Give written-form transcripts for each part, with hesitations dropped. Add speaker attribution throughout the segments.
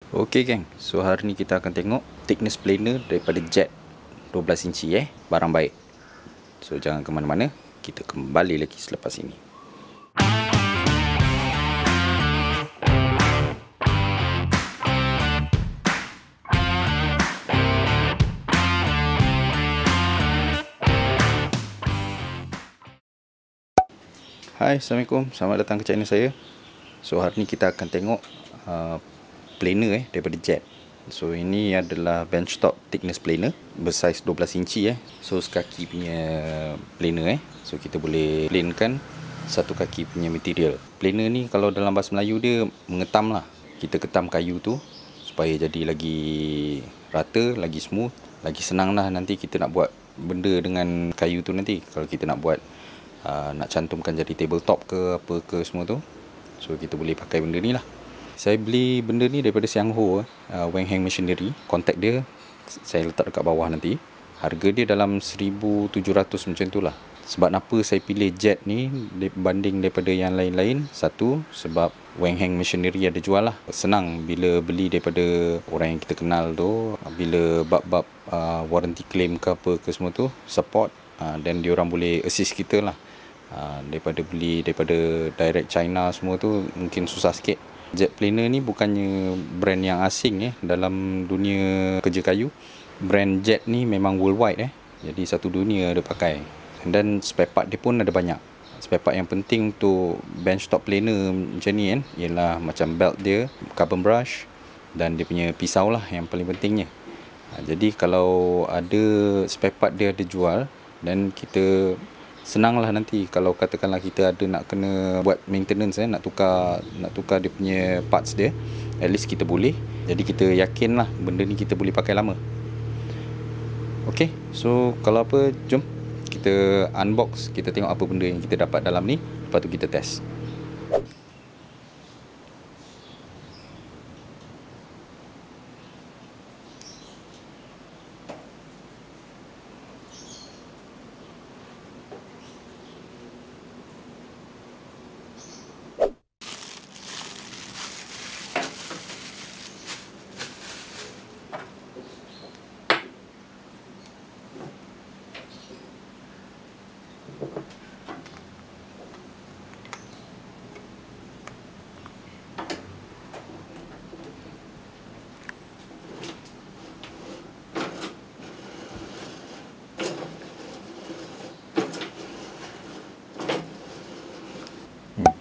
Speaker 1: Okey geng, so hari ni kita akan tengok thickness planer daripada jet 12 inci barang baik. So jangan ke mana-mana, kita kembali lagi selepas ini. Hai, Assalamualaikum, selamat datang ke channel saya. So hari ni kita akan tengok planer daripada jet. So ini adalah benchtop thickness planer bersaiz 12 inci So sekaki punya planer So kita boleh planekan satu kaki punya material. Planer ni kalau dalam bahasa Melayu dia mengetam lah. Kita ketam kayu tu supaya jadi lagi rata, lagi smooth, lagi senang lah nanti kita nak buat benda dengan kayu tu nanti. Kalau kita nak buat nak cantumkan jadi tabletop ke apa ke semua tu, so kita boleh pakai benda ni lah. Saya beli benda ni daripada Siang Ho, Weng Heng Machinery. Kontak dia saya letak dekat bawah nanti. Harga dia dalam 1,700 macam tu lah. Sebab apa saya pilih jet ni berbanding daripada yang lain-lain? Satu, sebab Weng Heng Machinery ada jual lah. Senang bila beli daripada orang yang kita kenal tu. Bila bab-bab warranty claim ke apa ke semua tu, support, dan diorang boleh assist kita lah. Daripada beli daripada direct China semua tu mungkin susah sikit. Jet planer ni bukannya brand yang asing dalam dunia kerja kayu. Brand jet ni memang worldwide jadi satu dunia ada pakai. Dan spare part dia pun ada banyak. Spare part yang penting untuk benchtop planer macam ni ialah macam belt dia, carbon brush, dan dia punya pisau lah yang paling pentingnya. Jadi kalau ada spare part dia ada jual, dan kita senang lah nanti kalau katakanlah kita ada nak kena buat maintenance nak tukar dia punya parts dia, at least kita boleh. Jadi kita yakin lah benda ni kita boleh pakai lama. Ok, so kalau apa, jom kita unbox, kita tengok apa benda yang kita dapat dalam ni, lepas tu kita test.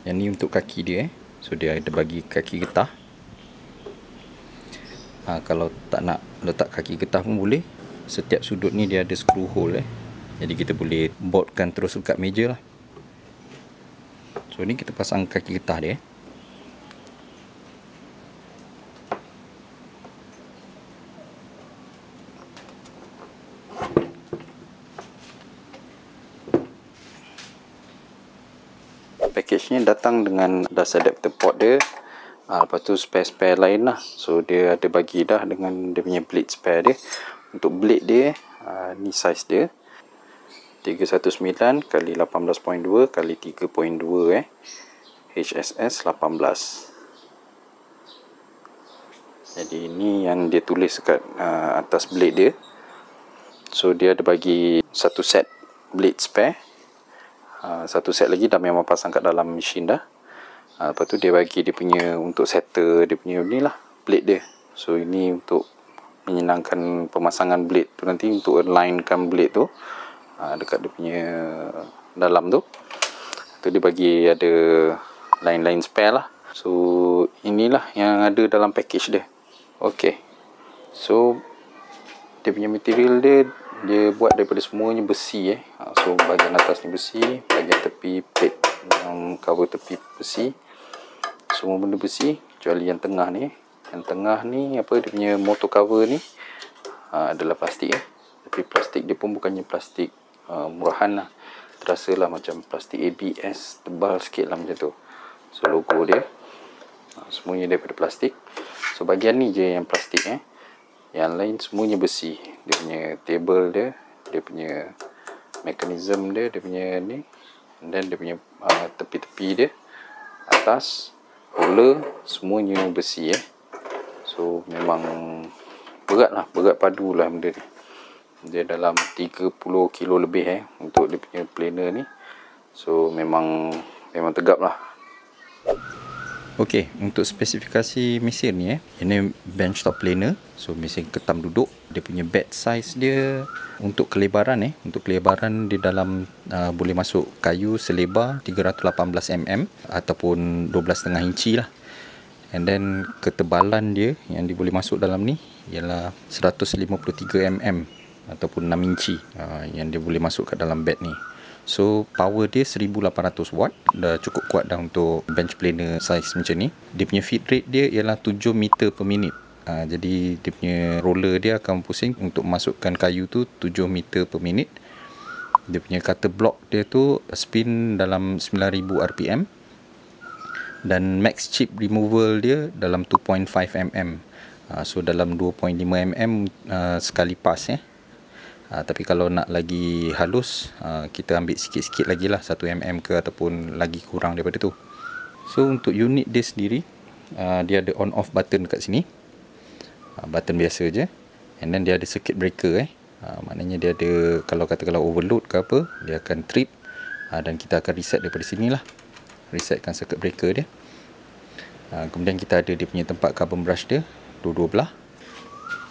Speaker 1: Yang ni untuk kaki dia So dia ada bagi kaki getah. Kalau tak nak letak kaki getah pun boleh. Setiap sudut ni dia ada screw hole jadi kita boleh boltkan terus dekat meja lah. So ni kita pasang kaki getah dia. Package-nya datang dengan dust adapter port dia. Lepas tu spare-spare lain lah. So dia ada bagi dah dengan dia punya blade spare dia. Untuk blade dia, ni size dia 319 x 18.2 x 3.2 HSS 18. Jadi ini yang dia tulis dekat atas blade dia. So dia ada bagi satu set blade spare. Satu set lagi dah memang pasang kat dalam mesin dah. Lepas tu dia bagi dia punya untuk setter dia punya ni lah, blade dia. So ini untuk menyenangkan pemasangan blade tu nanti, untuk alignkan blade tu dekat dia punya dalam tu. Tu dia bagi ada line-line spare lah. So inilah yang ada dalam package dia. Ok, so dia punya material dia buat daripada semuanya besi So bahagian atas ni besi, bahagian tepi plate yang cover tepi besi, semua benda besi kecuali yang tengah ni. Yang tengah ni apa, dia punya motor cover ni adalah plastik Tapi plastik dia pun bukannya plastik murahan lah. Terasa lah macam plastik ABS, tebal sikit lah macam tu. So logo dia semuanya daripada plastik. So bahagian ni je yang plastik Yang lain semuanya besi. Dia punya table dia, dia punya mekanisme dia, dia punya ni, dan dia punya tepi-tepi dia, atas, roller, semuanya besi So So memang berat lah, berat padu lah benda ni. Dia dalam 30 kilo lebih untuk dia punya planer ni. So memang tegap lah. Okey, untuk spesifikasi mesin ni ini benchtop planer. So mesin ketam duduk. Dia punya bed size dia untuk kelebaran untuk kelebaran di dalam boleh masuk kayu selebar 318 mm ataupun 12,5 inci lah. And then ketebalan dia yang dia boleh masuk dalam ni ialah 153 mm ataupun 6 inci yang dia boleh masuk kat dalam bed ni. So power dia 1800 watt, dah cukup kuat dah untuk bench planer size macam ni. Dia punya feed rate dia ialah 7 meter per minit. Jadi dia punya roller dia akan pusing untuk masukkan kayu tu 7 meter per minit. Dia punya cutter block dia tu spin dalam 9000 rpm. Dan max chip removal dia dalam 2.5 mm. So dalam 2.5 mm sekali pass tapi kalau nak lagi halus, kita ambil sikit-sikit lagi lah, 1 mm ke ataupun lagi kurang daripada tu. So untuk unit dia sendiri, dia ada on off button dekat sini, button biasa je. And then dia ada circuit breaker maknanya dia ada, kalau katakanlah overload ke apa, dia akan trip, dan kita akan reset daripada sini lah, resetkan circuit breaker dia. Kemudian kita ada dia punya tempat carbon brush dia, dua-dua belah.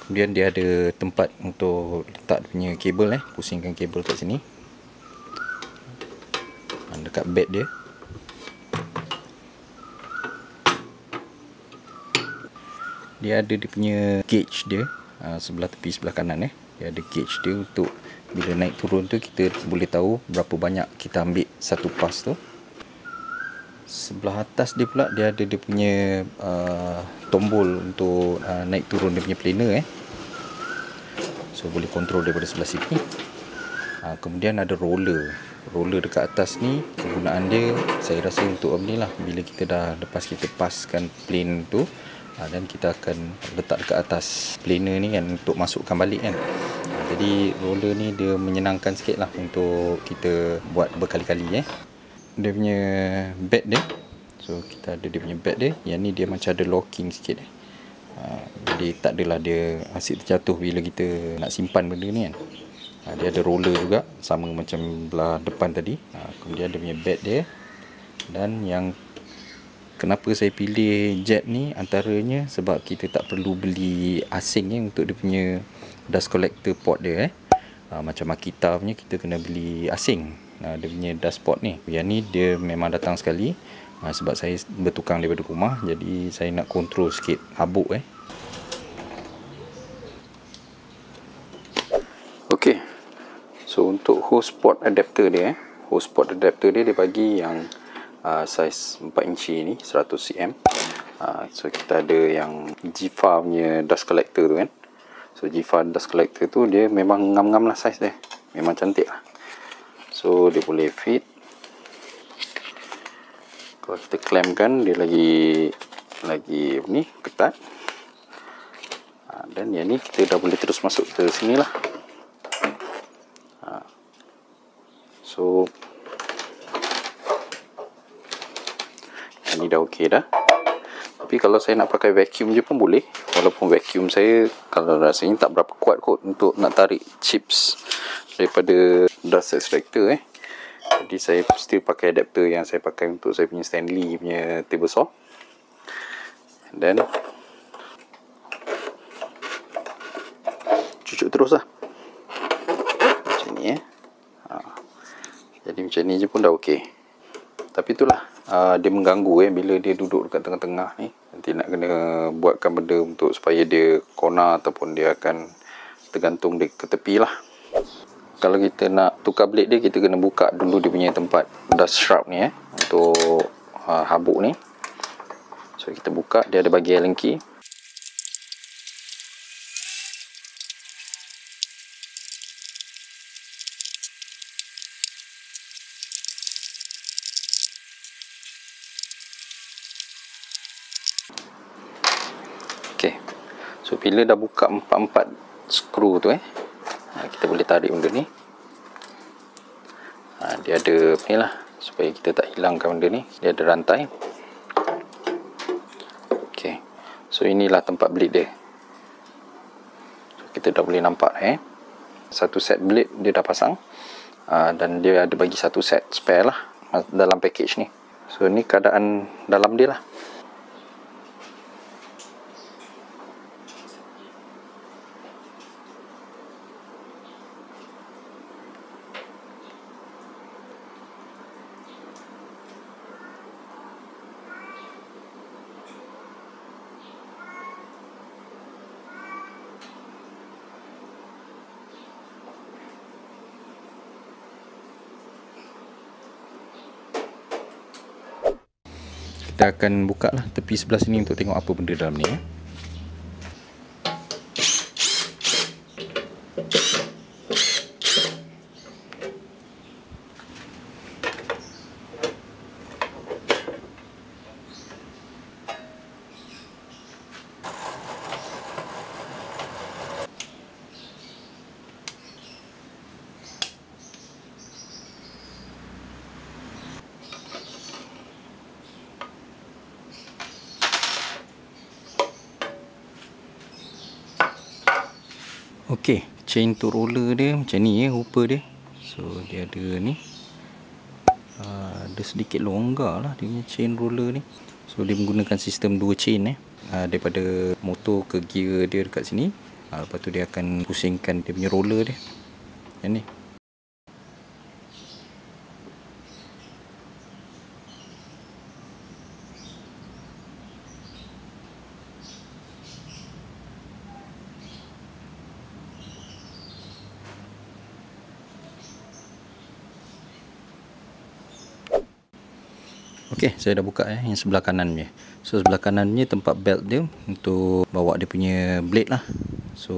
Speaker 1: Kemudian dia ada tempat untuk letak dia punya kabel pusingkan kabel kat sini, dekat bed dia. Dia ada dia punya gauge dia sebelah tepi sebelah kanan Dia ada gauge dia untuk bila naik turun tu kita boleh tahu berapa banyak kita ambil satu pass tu. Sebelah atas dia pula dia ada dia punya tombol untuk naik turun dia punya planer So boleh kontrol daripada sebelah sini. Kemudian ada roller dekat atas ni. Kegunaan dia saya rasa untuk ni lah, bila kita dah lepas kita paskan plane tu, dan kita akan letak dekat atas planer ni untuk masukkan balik jadi roller ni dia menyenangkan sikit lah untuk kita buat berkali-kali Dia punya bed dia, so kita ada dia punya bed dia. Yang ni dia macam ada locking sikit jadi tak adalah dia asyik terjatuh bila kita nak simpan benda ni Dia ada roller juga, sama macam belah depan tadi. Kemudian dia punya bed dia. Dan yang kenapa saya pilih jet ni antaranya sebab kita tak perlu beli asing untuk dia punya dust collector pot dia macam Makita punya kita kena beli asing. Dia punya dust pot ni, yang ni dia memang datang sekali. Sebab saya bertukang daripada rumah, jadi saya nak kontrol sikit habuk Okey. So untuk hose pot adapter dia hose pot adapter dia bagi yang saiz 4 inci ni, 100 cm. So kita ada yang Jifa punya dust collector tu So Jifa dust collector tu dia memang ngam-ngam lah saiz dia, memang cantik lah. So dia boleh fit. Kalau kita clampkan dia lagi ni ketat. Dan yang ni kita dah boleh terus masuk ke sini lah. So yang ni dah okey dah. Tapi kalau saya nak pakai vacuum je pun boleh. Walaupun vacuum saya kalau rasanya tak berapa kuat kot untuk nak tarik chips daripada dust extractor Jadi saya still pakai adapter yang saya pakai untuk saya punya Stanley punya table saw. Dan cucuk terus lah macam ni Jadi macam ni je pun dah okey. Tapi itulah dia mengganggu bila dia duduk dekat tengah-tengah ni. Nanti nak kena buatkan benda untuk supaya dia corner ataupun dia akan tergantung dia ke tepi lah. Kalau kita nak tukar blade dia, kita kena buka dulu dia punya tempat dust shrub ni untuk habuk ni. So kita buka, dia ada bagi Allen key. Okay, so bila dah buka 4 skru tu kita boleh tarik benda ni. Dia ada ni lah, supaya kita tak hilangkan benda ni. Dia ada rantai. Okay, So inilah tempat blade dia. So, kita dah boleh nampak satu set blade dia dah pasang, dan dia ada bagi satu set spare lah dalam package ni. So ni keadaan dalam dia lah. Kita akan buka lah tepi sebelah sini untuk tengok apa benda dalam ni. Okey, chain to roller dia macam ni rupa dia. So dia ada ni, ada sedikit longgar lah dia punya chain roller ni. So dia menggunakan sistem 2 chain daripada motor ke gear dia dekat sini. Lepas tu dia akan pusingkan dia punya roller dia yang ni. Okey, saya dah buka yang sebelah kanannya. So sebelah kanannya tempat belt dia untuk bawa dia punya blade lah. So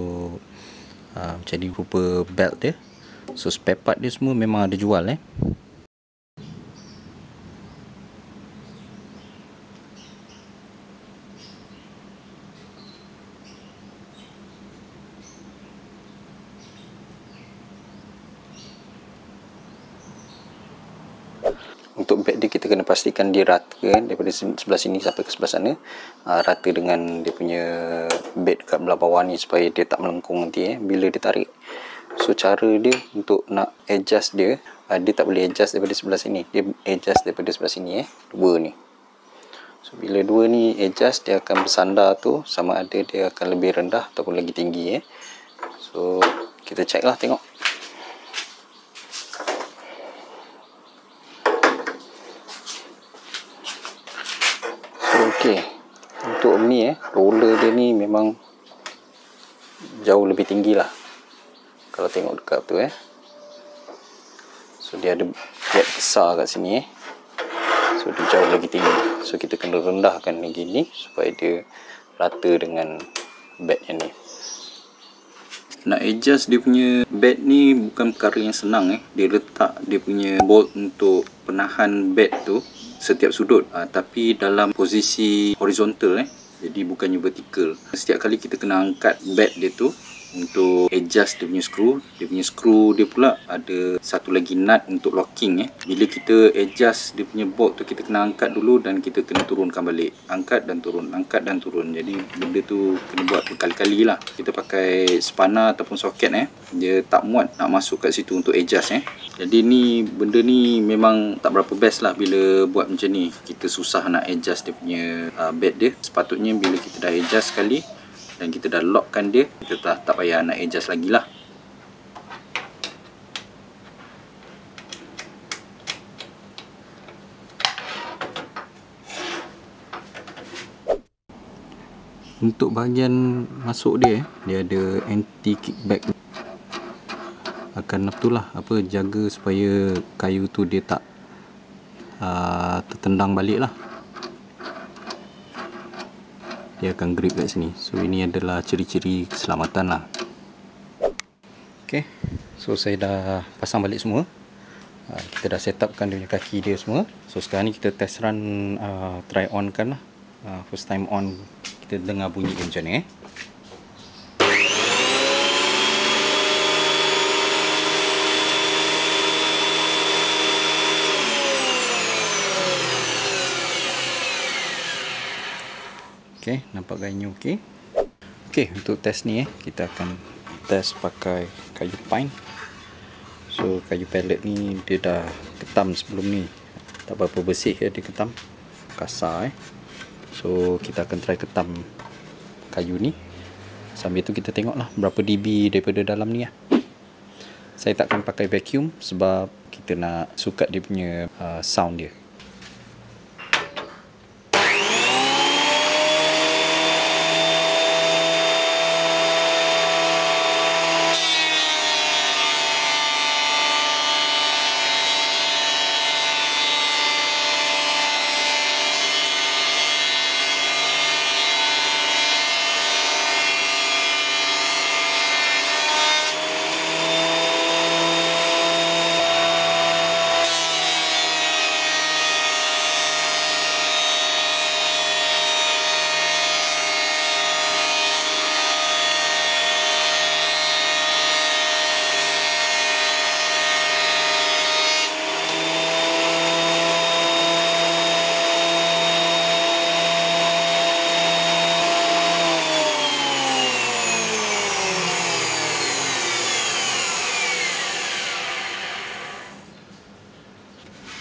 Speaker 1: macam ni rupa belt dia. So spare part dia semua memang ada jual Untuk bed dia kita kena pastikan dia rata daripada sebelah sini sampai ke sebelah sana, rata dengan dia punya bed kat belah bawah ni supaya dia tak melengkung nanti bila dia tarik. So cara dia untuk nak adjust dia, dia tak boleh adjust daripada sebelah sini, dia adjust daripada sebelah sini dua ni. So bila dua ni adjust, dia akan bersandar tu sama ada dia akan lebih rendah ataupun lagi tinggi So kita check lah, tengok. Okey, untuk ni roller dia ni memang jauh lebih tinggi lah kalau tengok dekat tu So dia ada gap besar kat sini So dia jauh lagi tinggi. So kita kena rendahkan lagi ni supaya dia rata dengan bed yang ni. Nak adjust dia punya bed ni bukan perkara yang senang Dia letak dia punya bolt untuk penahan bed tu setiap sudut, tapi dalam posisi horizontal jadi bukannya vertikal. Setiap kali kita kena angkat bed dia tu untuk adjust dia punya skru dia pula ada satu lagi nut untuk locking Bila kita adjust dia punya bolt tu, kita kena angkat dulu dan kita kena turunkan balik, angkat dan turun, angkat dan turun. Jadi benda tu kena buat berkali-kali lah. Kita pakai spanner ataupun soket dia tak muat nak masuk kat situ untuk adjust Jadi ni benda ni memang tak berapa best lah bila buat macam ni. Kita susah nak adjust dia punya bed dia. Sepatutnya bila kita dah adjust sekali dan kita dah lockkan dia, kita tak payah nak adjust lagi lah. Untuk bahagian masuk dia ada anti kickback. Akan jaga supaya kayu tu dia tak tertendang balik lah. Dia akan grip kat sini. So ini adalah ciri-ciri keselamatan lah. Okay, so saya dah pasang balik semua. Kita dah set upkan dia punya kaki dia semua. So sekarang ni kita test run, try on kan lah. First time on, kita dengar bunyi dia macam ni Okey, nampak gayanya okey. Okey, untuk test ni kita akan test pakai kayu pine. So kayu pallet ni dia dah ketam sebelum ni. Tak berapa bersih dia ketam. Kasar So kita akan try ketam kayu ni. Sambil tu kita tengoklah berapa dB daripada dalam ni . Saya takkan pakai vacuum sebab kita nak sukat dia punya sound dia.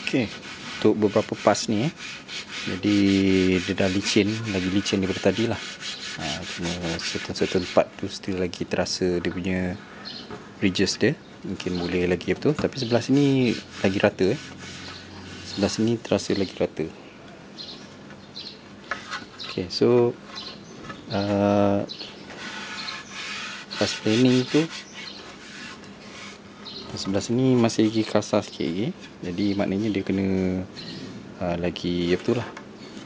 Speaker 1: Okey, untuk beberapa pas ni jadi dia dah licin, lagi licin daripada tadi lah. Cuma certain part tu still lagi terasa dia punya ridges dia. Mungkin boleh lagi betul, tapi sebelah sini lagi rata Sebelah sini terasa lagi rata. Okey, so pas planning tu sebelah sini masih lagi kasar sikit lagi. Jadi maknanya dia kena lagi betul lah.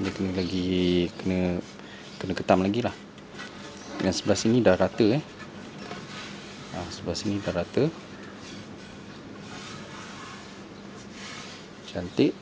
Speaker 1: Dia kena lagi kena ketam lagi lah. Dan sebelah sini dah rata sebelah sini dah rata. Cantik.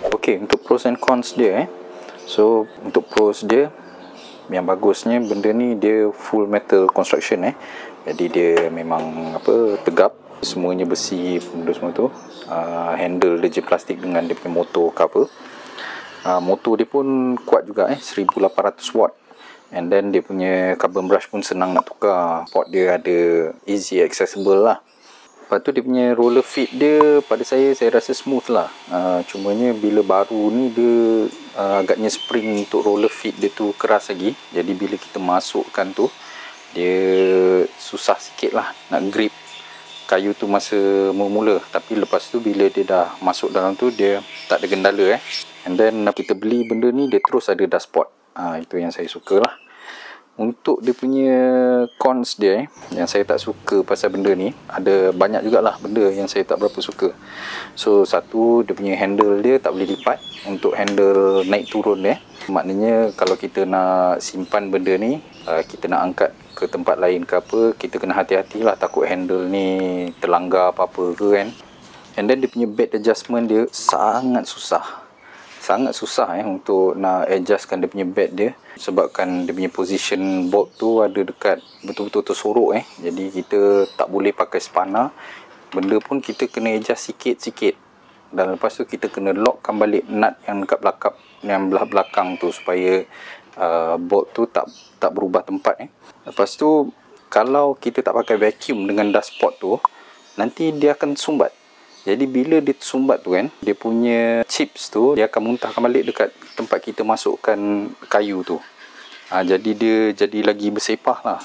Speaker 1: Okey, untuk pros and cons dia So untuk pros dia, yang bagusnya benda ni dia full metal construction Jadi dia memang tegap, semuanya besi, benda semua tu. Handle dia je plastik dengan dia punya motor cover. Motor dia pun kuat juga 1800 watt. And then dia punya carbon brush pun senang nak tukar. Port dia ada easy accessible lah. Lepas tu dia punya roller feet dia, pada saya rasa smooth lah. Cumanya bila baru ni dia agaknya spring untuk roller feet dia tu keras lagi. Jadi bila kita masukkan tu, dia susah sikit lah nak grip kayu tu masa mula-mula. Tapi lepas tu bila dia dah masuk dalam tu, dia tak ada kendala And then kita beli benda ni, dia terus ada dust pot. Itu yang saya suka lah. Untuk dia punya cons dia yang saya tak suka pasal benda ni, ada banyak jugalah benda yang saya tak berapa suka. So satu, dia punya handle dia tak boleh lipat untuk handle naik turun dia. Maknanya kalau kita nak simpan benda ni, kita nak angkat ke tempat lain ke apa, kita kena hati-hatilah, takut handle ni terlanggar apa-apa ke kan. And then dia punya bed adjustment dia sangat susah untuk nak adjustkan dia punya bed dia, sebabkan dia punya position bolt tu ada dekat betul-betul tersorok Jadi kita tak boleh pakai spanner, benda pun kita kena adjust sikit-sikit. Dan lepas tu kita kena lockkan balik nut yang dekat belakang, yang belah belakang tu, supaya bolt tu tak berubah tempat. Lepas tu kalau kita tak pakai vacuum dengan dust pot tu, nanti dia akan sumbat. Jadi bila dia tersumbat tu kan, dia punya chips tu dia akan muntahkan balik dekat tempat kita masukkan kayu tu. Jadi dia jadi lagi bersepah lah.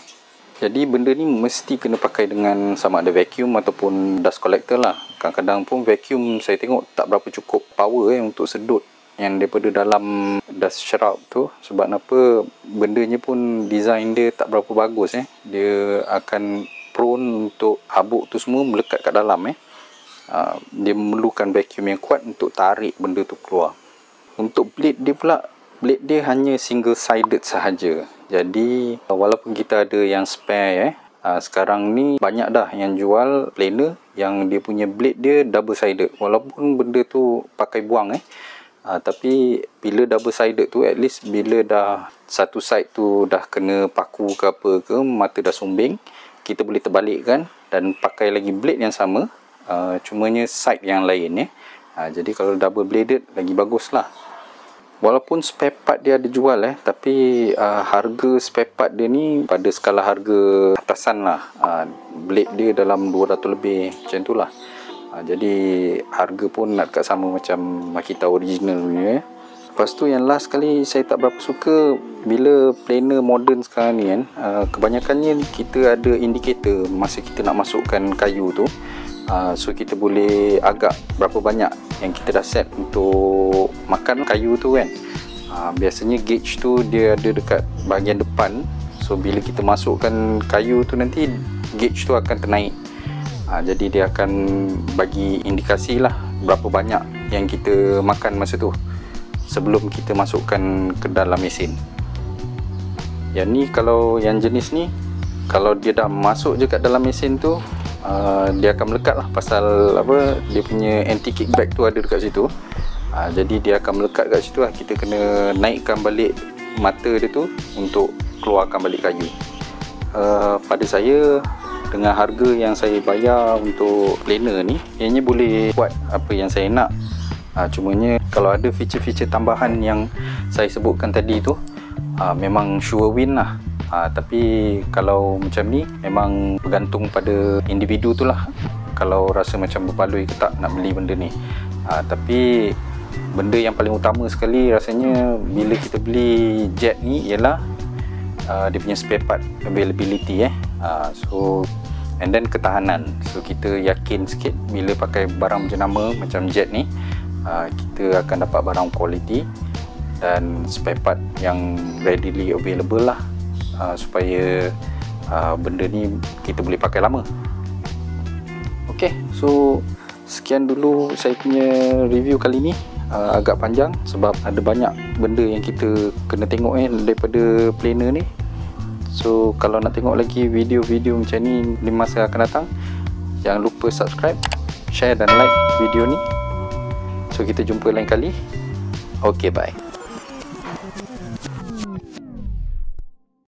Speaker 1: Jadi benda ni mesti kena pakai dengan sama ada vacuum ataupun dust collector lah. Kadang-kadang pun vacuum saya tengok tak berapa cukup power untuk sedut yang daripada dalam dust shroud tu. Sebab apa, bendanya pun design dia tak berapa bagus. Dia akan prone untuk habuk tu semua melekat kat dalam. Dia memerlukan vacuum yang kuat untuk tarik benda tu keluar. Untuk blade dia pula, blade dia hanya single sided sahaja. Jadi walaupun kita ada yang spare, sekarang ni banyak dah yang jual planer yang dia punya blade dia double sided. Walaupun benda tu pakai buang, tapi bila double sided tu, at least bila dah satu side tu dah kena paku ke apa ke, mata dah sumbing, kita boleh terbalikkan dan pakai lagi blade yang sama, cumanya side yang lain. Jadi kalau double bladed lagi bagus lah. Walaupun spare part dia ada jual, tapi harga spare part dia ni pada skala harga atasan lah. Blade dia dalam 200 lebih macam tu lah. Jadi harga pun nak dekat sama macam Makita original punya. Lepas tu yang last kali saya tak berapa suka bila planer modern sekarang ni kan, kebanyakannya kita ada indikator masa kita nak masukkan kayu tu. So kita boleh agak berapa banyak yang kita dah set untuk makan kayu tu kan. Biasanya gauge tu dia ada dekat bahagian depan. So bila kita masukkan kayu tu, nanti gauge tu akan ternaik. Jadi dia akan bagi indikasi lah berapa banyak yang kita makan masa tu sebelum kita masukkan ke dalam mesin. Yang ni, kalau yang jenis ni, kalau dia dah masuk je kat dalam mesin tu, dia akan melekat lah. Pasal apa, dia punya anti kickback tu ada dekat situ. Jadi dia akan melekat kat situ lah. Kita kena naikkan balik mata dia tu untuk keluarkan balik kayu. Pada saya, dengan harga yang saya bayar untuk planer ni, ianya boleh buat apa yang saya nak. Cumanya kalau ada feature-feature tambahan yang saya sebutkan tadi tu, memang sure win lah. Tapi kalau macam ni, memang bergantung pada individu tu lah, kalau rasa macam berbaloi ke tak nak beli benda ni. Tapi benda yang paling utama sekali rasanya bila kita beli jet ni ialah dia punya spare part availability. So and then ketahanan. So kita yakin sikit bila pakai barang jenama macam jet ni, kita akan dapat barang quality dan spare part yang readily available lah, supaya benda ni kita boleh pakai lama. Ok, so sekian dulu saya punya review kali ni. Agak panjang sebab ada banyak benda yang kita kena tengok daripada planer ni. So kalau nak tengok lagi video-video macam ni di masa akan datang, jangan lupa subscribe, share dan like video ni. So kita jumpa lain kali. Ok, bye.